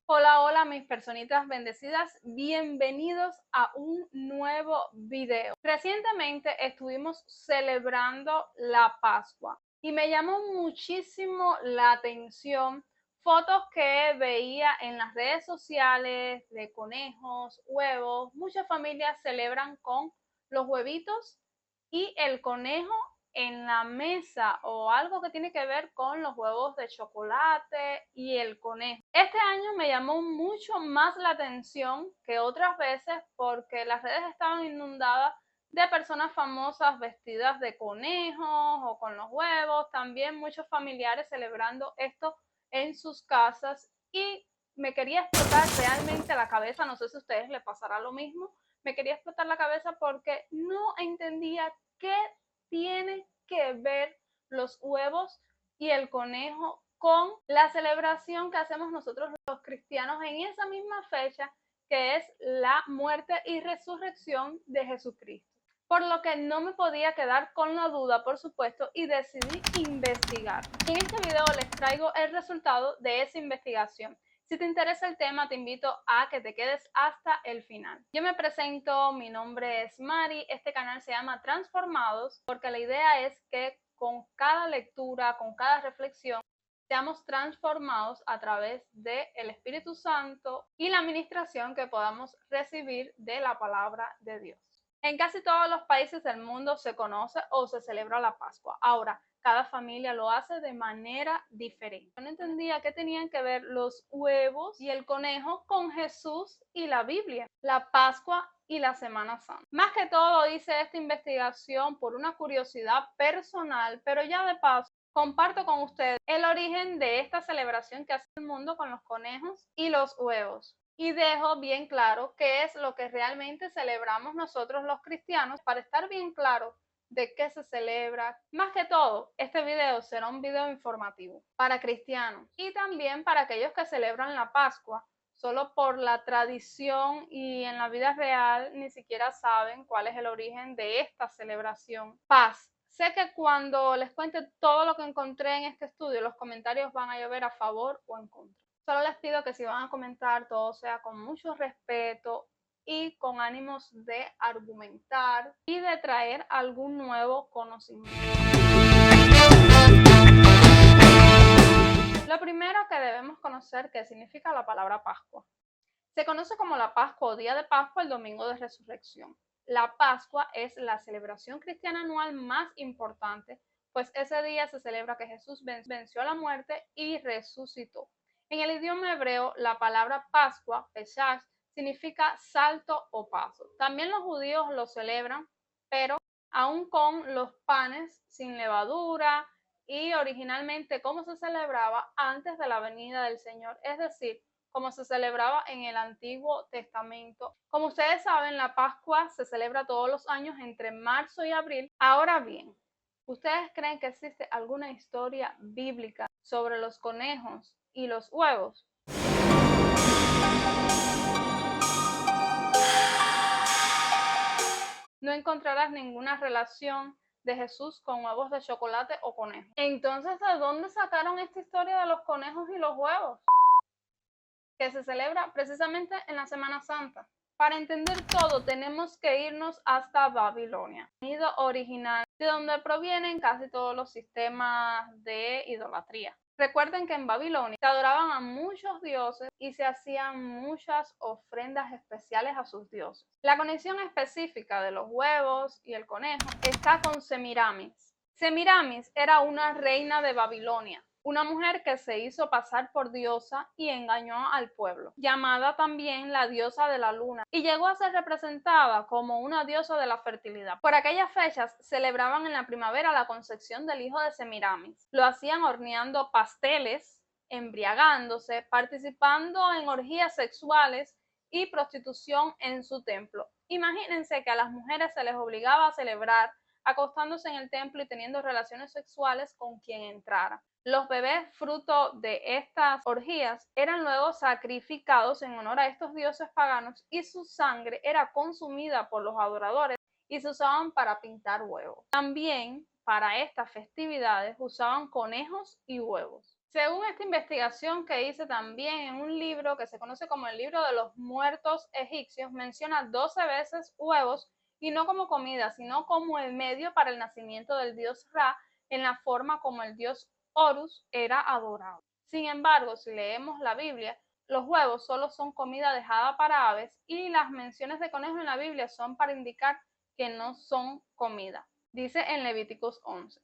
Hola, hola mis personitas bendecidas, bienvenidos a un nuevo video. Recientemente estuvimos celebrando la Pascua y me llamó muchísimo la atención fotos que veía en las redes sociales de conejos, huevos. Muchas familias celebran con los huevitos y el conejo en la mesa o algo que tiene que ver con los huevos de chocolate y el conejo. Este año me llamó mucho más la atención que otras veces porque las redes estaban inundadas de personas famosas vestidas de conejos o con los huevos, también muchos familiares celebrando esto en sus casas y me quería explotar realmente la cabeza, no sé si a ustedes les pasará lo mismo, me quería explotar la cabeza porque no entendía qué tiene que ver los huevos y el conejo con la celebración que hacemos nosotros los cristianos en esa misma fecha, que es la muerte y resurrección de Jesucristo. Por lo que no me podía quedar con la duda, por supuesto, y decidí investigar. En este video les traigo el resultado de esa investigación. Si te interesa el tema, te invito a que te quedes hasta el final. Yo me presento, mi nombre es Mari, este canal se llama Transformados porque la idea es que con cada lectura, con cada reflexión, seamos transformados a través del Espíritu Santo y la administración que podamos recibir de la palabra de Dios. En casi todos los países del mundo se conoce o se celebra la Pascua. Ahora, cada familia lo hace de manera diferente. Yo no entendía qué tenían que ver los huevos y el conejo con Jesús y la Biblia, la Pascua y la Semana Santa. Más que todo hice esta investigación por una curiosidad personal, pero ya de paso comparto con ustedes el origen de esta celebración que hace el mundo con los conejos y los huevos. Y dejo bien claro qué es lo que realmente celebramos nosotros los cristianos para estar bien claro de qué se celebra. Más que todo, este video será un video informativo para cristianos y también para aquellos que celebran la Pascua solo por la tradición y en la vida real ni siquiera saben cuál es el origen de esta celebración. Paz. Sé que cuando les cuente todo lo que encontré en este estudio, los comentarios van a llover a favor o en contra. Solo les pido que si van a comentar, todo sea con mucho respeto y con ánimos de argumentar y de traer algún nuevo conocimiento. Lo primero que debemos conocer qué significa la palabra Pascua. Se conoce como la Pascua o Día de Pascua el Domingo de Resurrección. La Pascua es la celebración cristiana anual más importante, pues ese día se celebra que Jesús venció a la muerte y resucitó. En el idioma hebreo, la palabra Pascua, Pesach, significa salto o paso. También los judíos lo celebran, pero aún con los panes sin levadura y originalmente como se celebraba antes de la venida del Señor, es decir, como se celebraba en el Antiguo Testamento. Como ustedes saben, la Pascua se celebra todos los años entre marzo y abril. Ahora bien, ¿ustedes creen que existe alguna historia bíblica sobre los conejos y los huevos? No encontrarás ninguna relación de Jesús con huevos de chocolate o conejos. Entonces, ¿de dónde sacaron esta historia de los conejos y los huevos? Que se celebra precisamente en la Semana Santa. Para entender todo tenemos que irnos hasta Babilonia, nido original de donde provienen casi todos los sistemas de idolatría. Recuerden que en Babilonia se adoraban a muchos dioses y se hacían muchas ofrendas especiales a sus dioses. La conexión específica de los huevos y el conejo está con Semiramis. Semiramis era una reina de Babilonia, una mujer que se hizo pasar por diosa y engañó al pueblo, llamada también la diosa de la luna, y llegó a ser representada como una diosa de la fertilidad. Por aquellas fechas celebraban en la primavera la concepción del hijo de Semiramis. Lo hacían horneando pasteles, embriagándose, participando en orgías sexuales y prostitución en su templo. Imagínense que a las mujeres se les obligaba a celebrar acostándose en el templo y teniendo relaciones sexuales con quien entrara. Los bebés fruto de estas orgías eran luego sacrificados en honor a estos dioses paganos y su sangre era consumida por los adoradores y se usaban para pintar huevos. También para estas festividades usaban conejos y huevos. Según esta investigación que hice también en un libro que se conoce como el libro de los muertos egipcios, menciona 12 veces huevos y no como comida, sino como el medio para el nacimiento del dios Ra en la forma como el dios Horus era adorado. Sin embargo, si leemos la Biblia, los huevos solo son comida dejada para aves y las menciones de conejo en la Biblia son para indicar que no son comida. Dice en Levíticos 11.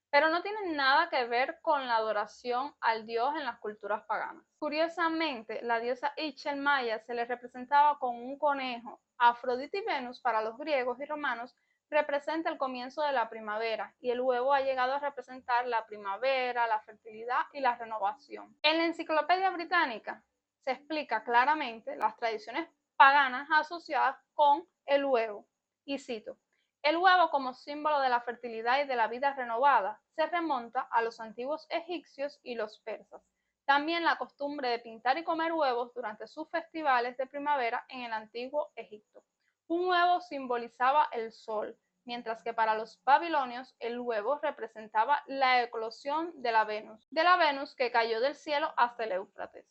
Pero no tienen nada que ver con la adoración al dios en las culturas paganas. Curiosamente, la diosa Ixchel Maya se le representaba con un conejo. Afrodita y Venus para los griegos y romanos representa el comienzo de la primavera y el huevo ha llegado a representar la primavera, la fertilidad y la renovación. En la Enciclopedia Británica se explica claramente las tradiciones paganas asociadas con el huevo. Y cito: el huevo como símbolo de la fertilidad y de la vida renovada se remonta a los antiguos egipcios y los persas. También la costumbre de pintar y comer huevos durante sus festivales de primavera en el antiguo Egipto. Un huevo simbolizaba el sol, mientras que para los babilonios el huevo representaba la eclosión de la Venus que cayó del cielo hasta el Éufrates.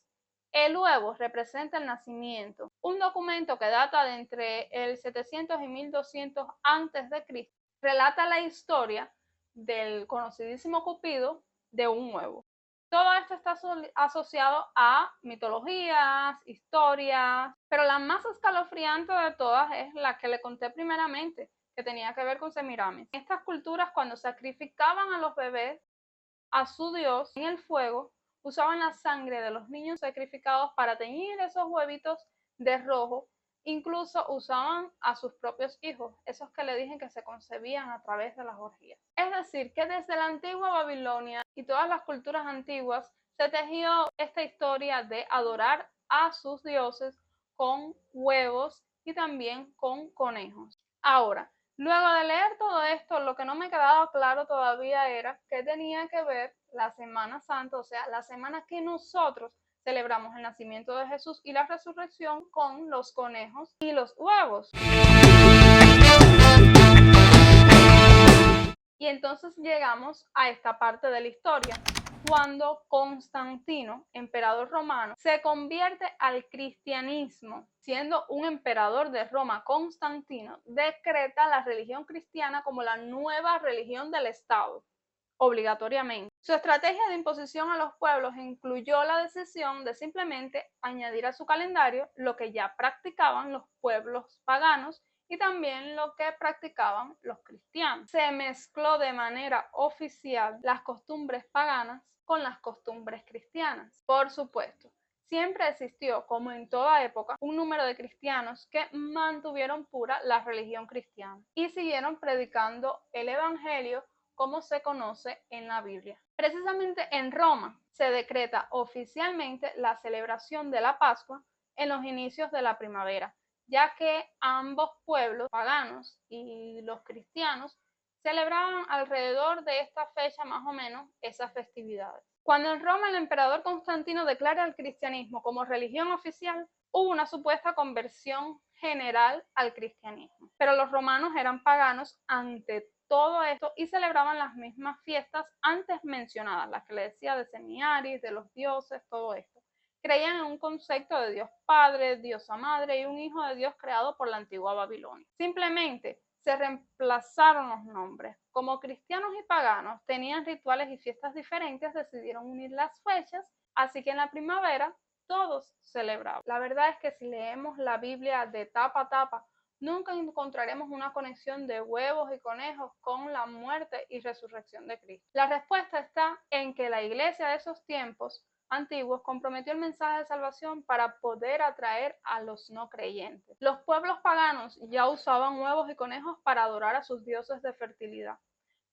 El huevo representa el nacimiento. Un documento que data de entre el 700 y 1200 a.C. relata la historia del conocidísimo Cupido de un huevo. Todo esto está asociado a mitologías, historias, pero la más escalofriante de todas es la que le conté primeramente, que tenía que ver con Semiramis. En estas culturas, cuando sacrificaban a los bebés a su dios en el fuego, usaban la sangre de los niños sacrificados para teñir esos huevitos de rojo. Incluso usaban a sus propios hijos, esos que le dije que se concebían a través de las orgías. Es decir, que desde la antigua Babilonia y todas las culturas antiguas se tejió esta historia de adorar a sus dioses con huevos y también con conejos. Ahora, luego de leer todo esto, lo que no me quedaba claro todavía era qué tenía que ver la Semana Santa, o sea, la semana que nosotros celebramos el nacimiento de Jesús y la resurrección, con los conejos y los huevos. Y entonces llegamos a esta parte de la historia, cuando Constantino, emperador romano, se convierte al cristianismo. Siendo un emperador de Roma, Constantino decreta la religión cristiana como la nueva religión del Estado, obligatoriamente. Su estrategia de imposición a los pueblos incluyó la decisión de simplemente añadir a su calendario lo que ya practicaban los pueblos paganos y también lo que practicaban los cristianos. Se mezcló de manera oficial las costumbres paganas con las costumbres cristianas. Por supuesto, siempre existió, como en toda época, un número de cristianos que mantuvieron pura la religión cristiana y siguieron predicando el evangelio como se conoce en la Biblia. Precisamente en Roma se decreta oficialmente la celebración de la Pascua en los inicios de la primavera, ya que ambos pueblos paganos y los cristianos celebraban alrededor de esta fecha más o menos esas festividades. Cuando en Roma el emperador Constantino declara el cristianismo como religión oficial, hubo una supuesta conversión general al cristianismo, pero los romanos eran paganos ante todo esto y celebraban las mismas fiestas antes mencionadas, las que le decía de Semiaris, de los dioses, todo esto. Creían en un concepto de Dios Padre, Diosa Madre y un Hijo de Dios creado por la antigua Babilonia. Simplemente se reemplazaron los nombres. Como cristianos y paganos tenían rituales y fiestas diferentes, decidieron unir las fechas, así que en la primavera todos celebraban. La verdad es que si leemos la Biblia de tapa a tapa, nunca encontraremos una conexión de huevos y conejos con la muerte y resurrección de Cristo. La respuesta está en que la iglesia de esos tiempos antiguos comprometió el mensaje de salvación para poder atraer a los no creyentes. Los pueblos paganos ya usaban huevos y conejos para adorar a sus dioses de fertilidad.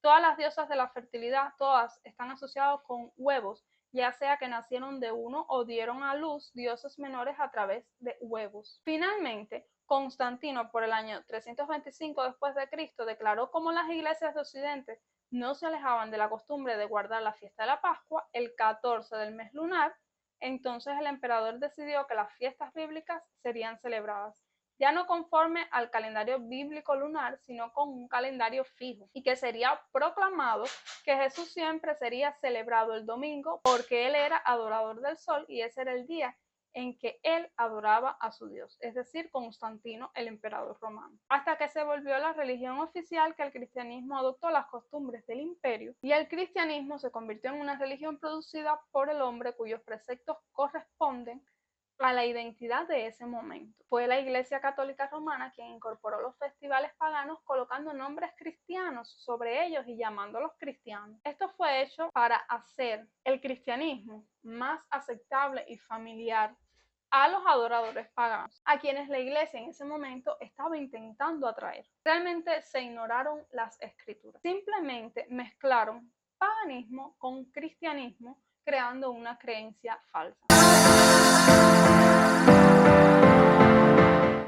Todas las diosas de la fertilidad, todas están asociadas con huevos, ya sea que nacieron de uno o dieron a luz dioses menores a través de huevos. Finalmente, Constantino, por el año 325 después de Cristo, declaró como las iglesias de Occidente no se alejaban de la costumbre de guardar la fiesta de la Pascua el 14 del mes lunar. Entonces el emperador decidió que las fiestas bíblicas serían celebradas ya no conforme al calendario bíblico lunar, sino con un calendario fijo, y que sería proclamado que Jesús siempre sería celebrado el domingo porque él era adorador del sol y ese era el día en que él adoraba a su Dios, es decir, Constantino, el emperador romano, hasta que se volvió la religión oficial, que el cristianismo adoptó las costumbres del imperio y el cristianismo se convirtió en una religión producida por el hombre cuyos preceptos corresponden a la identidad de ese momento. Fue la Iglesia Católica Romana quien incorporó los festivales paganos colocando nombres cristianos sobre ellos y llamándolos cristianos. Esto fue hecho para hacer el cristianismo más aceptable y familiar a los adoradores paganos, a quienes la iglesia en ese momento estaba intentando atraer. Realmente se ignoraron las escrituras, simplemente mezclaron paganismo con cristianismo, creando una creencia falsa.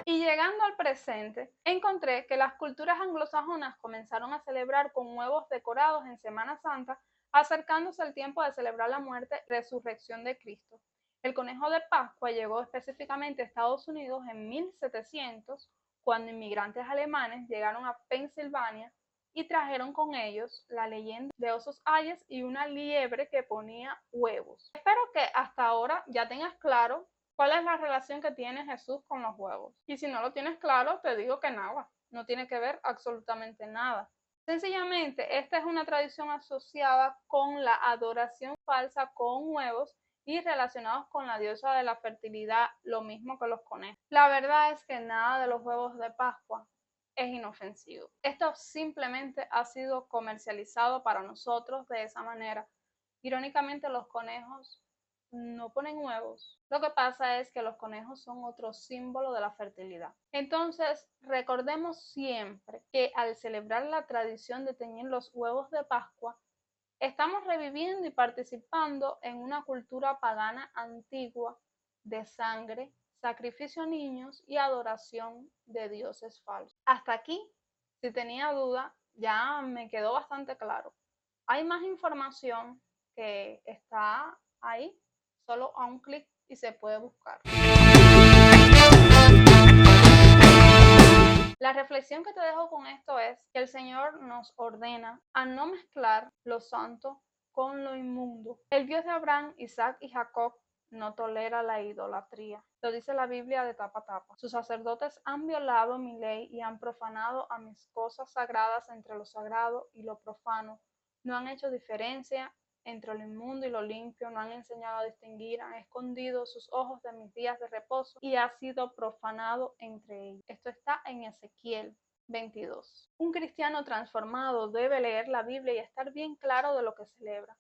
Y llegando al presente, encontré que las culturas anglosajonas comenzaron a celebrar con huevos decorados en Semana Santa, acercándose el tiempo de celebrar la muerte y resurrección de Cristo. El conejo de Pascua llegó específicamente a Estados Unidos en 1700, cuando inmigrantes alemanes llegaron a Pensilvania y trajeron con ellos la leyenda de osos ayes y una liebre que ponía huevos. Espero que hasta ahora ya tengas claro cuál es la relación que tiene Jesús con los huevos. Y si no lo tienes claro, te digo que nada, no tiene que ver absolutamente nada. Sencillamente, esta es una tradición asociada con la adoración falsa con huevos y relacionados con la diosa de la fertilidad, lo mismo que los conejos. La verdad es que nada de los huevos de Pascua es inofensivo. Esto simplemente ha sido comercializado para nosotros de esa manera. Irónicamente, los conejos no ponen huevos. Lo que pasa es que los conejos son otro símbolo de la fertilidad. Entonces, recordemos siempre que al celebrar la tradición de teñir los huevos de Pascua, estamos reviviendo y participando en una cultura pagana antigua de sangre, sacrificio a niños y adoración de dioses falsos. Hasta aquí, si tenía duda, ya me quedó bastante claro. Hay más información que está ahí, solo a un clic y se puede buscar. La reflexión que te dejo con esto es que el Señor nos ordena a no mezclar lo santo con lo inmundo. El Dios de Abraham, Isaac y Jacob no tolera la idolatría. Lo dice la Biblia de tapa a tapa. Sus sacerdotes han violado mi ley y han profanado a mis cosas sagradas entre lo sagrado y lo profano. No han hecho diferencia entre lo inmundo y lo limpio, no han enseñado a distinguir, han escondido sus ojos de mis días de reposo y ha sido profanado entre ellos. Esto está en Ezequiel 22. Un cristiano transformado debe leer la Biblia y estar bien claro de lo que celebra.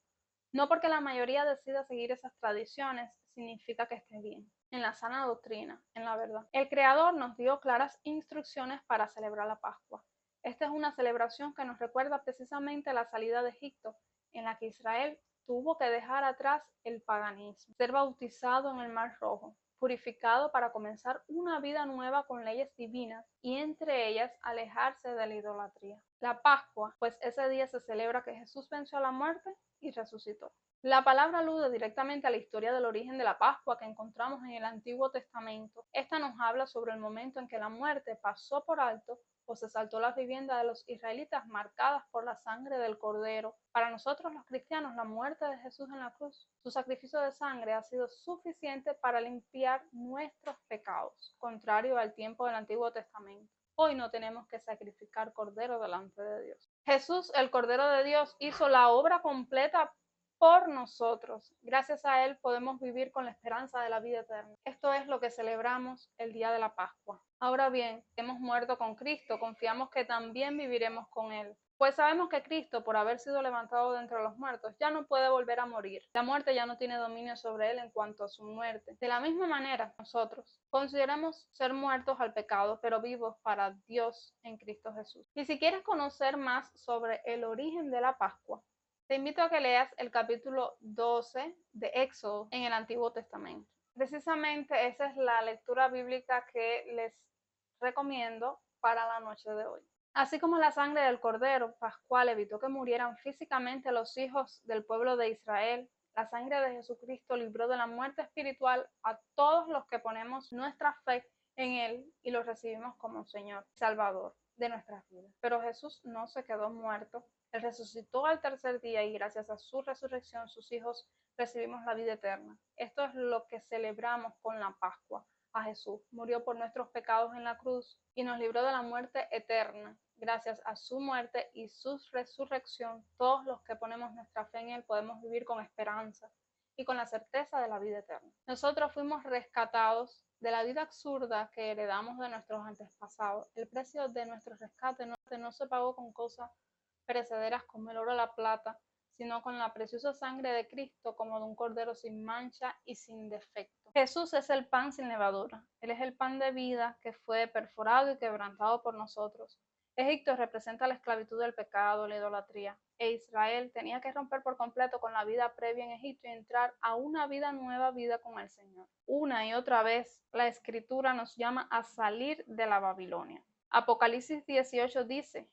No porque la mayoría decida seguir esas tradiciones significa que esté bien. En la sana doctrina, en la verdad. El Creador nos dio claras instrucciones para celebrar la Pascua. Esta es una celebración que nos recuerda precisamente la salida de Egipto, en la que Israel tuvo que dejar atrás el paganismo, ser bautizado en el Mar Rojo, purificado para comenzar una vida nueva con leyes divinas y entre ellas alejarse de la idolatría. La Pascua, pues ese día se celebra que Jesús venció a la muerte y resucitó. La palabra alude directamente a la historia del origen de la Pascua que encontramos en el Antiguo Testamento. Esta nos habla sobre el momento en que la muerte pasó por alto o se saltó las viviendas de los israelitas marcadas por la sangre del Cordero. Para nosotros los cristianos, la muerte de Jesús en la cruz, su sacrificio de sangre ha sido suficiente para limpiar nuestros pecados, contrario al tiempo del Antiguo Testamento. Hoy no tenemos que sacrificar cordero delante de Dios. Jesús, el Cordero de Dios, hizo la obra completa por nosotros. Gracias a Él podemos vivir con la esperanza de la vida eterna. Esto es lo que celebramos el día de la Pascua. Ahora bien, hemos muerto con Cristo, confiamos que también viviremos con Él. Pues sabemos que Cristo, por haber sido levantado de entre los muertos, ya no puede volver a morir. La muerte ya no tiene dominio sobre Él en cuanto a su muerte. De la misma manera, nosotros consideramos ser muertos al pecado, pero vivos para Dios en Cristo Jesús. Y si quieres conocer más sobre el origen de la Pascua, te invito a que leas el capítulo 12 de Éxodo en el Antiguo Testamento. Precisamente esa es la lectura bíblica que les recomiendo para la noche de hoy. Así como la sangre del Cordero Pascual evitó que murieran físicamente los hijos del pueblo de Israel, la sangre de Jesucristo libró de la muerte espiritual a todos los que ponemos nuestra fe en Él y lo recibimos como Señor, Salvador de nuestras vidas. Pero Jesús no se quedó muerto. Él resucitó al tercer día y gracias a su resurrección sus hijos recibimos la vida eterna. Esto es lo que celebramos con la Pascua. A Jesús murió por nuestros pecados en la cruz y nos libró de la muerte eterna. Gracias a su muerte y su resurrección, todos los que ponemos nuestra fe en Él podemos vivir con esperanza y con la certeza de la vida eterna. Nosotros fuimos rescatados de la vida absurda que heredamos de nuestros antepasados. El precio de nuestro rescate no se pagó con cosas perecederas como el oro o la plata, sino con la preciosa sangre de Cristo como de un cordero sin mancha y sin defecto. Jesús es el pan sin levadura. Él es el pan de vida que fue perforado y quebrantado por nosotros. Egipto representa la esclavitud del pecado, la idolatría, e Israel tenía que romper por completo con la vida previa en Egipto y entrar a una vida nueva, vida con el Señor. Una y otra vez la Escritura nos llama a salir de la Babilonia. Apocalipsis 18 dice: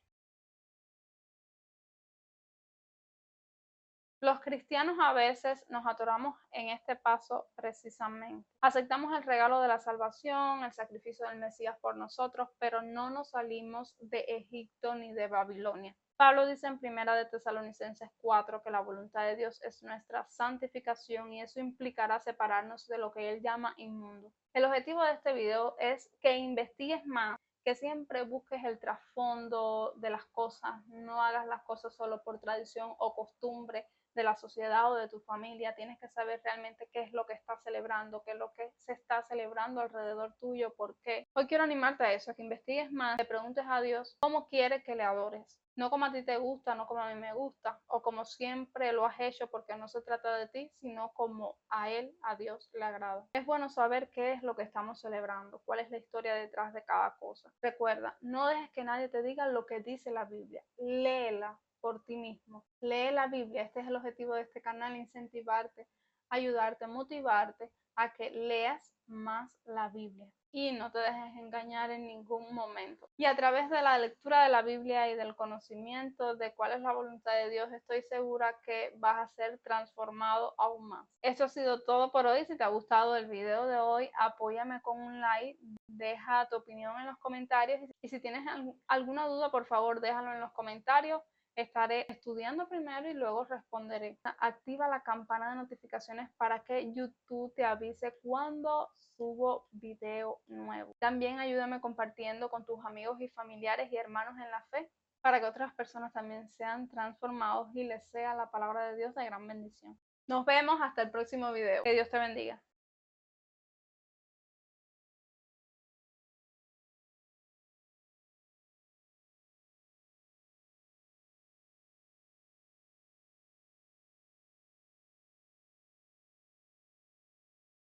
los cristianos a veces nos atoramos en este paso precisamente. Aceptamos el regalo de la salvación, el sacrificio del Mesías por nosotros, pero no nos salimos de Egipto ni de Babilonia. Pablo dice en 1 de Tesalonicenses 4 que la voluntad de Dios es nuestra santificación y eso implicará separarnos de lo que él llama inmundo. El objetivo de este video es que investigues más, que siempre busques el trasfondo de las cosas, no hagas las cosas solo por tradición o costumbre de la sociedad o de tu familia. Tienes que saber realmente qué es lo que estás celebrando, qué es lo que se está celebrando alrededor tuyo, por qué. Hoy quiero animarte a eso, a que investigues más, le preguntes a Dios cómo quiere que le adores. No como a ti te gusta, no como a mí me gusta, o como siempre lo has hecho, porque no se trata de ti, sino como a Él, a Dios, le agrada. Es bueno saber qué es lo que estamos celebrando, cuál es la historia detrás de cada cosa. Recuerda, no dejes que nadie te diga lo que dice la Biblia. Léela por ti mismo. Lee la Biblia. Este es el objetivo de este canal: incentivarte, ayudarte, motivarte a que leas más la Biblia y no te dejes engañar en ningún momento. Y a través de la lectura de la Biblia y del conocimiento de cuál es la voluntad de Dios, estoy segura que vas a ser transformado aún más. Esto ha sido todo por hoy. Si te ha gustado el video de hoy, apóyame con un like, deja tu opinión en los comentarios y si tienes alguna duda, por favor déjalo en los comentarios. Estaré estudiando primero y luego responderé. Activa la campana de notificaciones para que YouTube te avise cuando subo video nuevo. También ayúdame compartiendo con tus amigos y familiares y hermanos en la fe para que otras personas también sean transformados y les sea la palabra de Dios de gran bendición. Nos vemos hasta el próximo video. Que Dios te bendiga.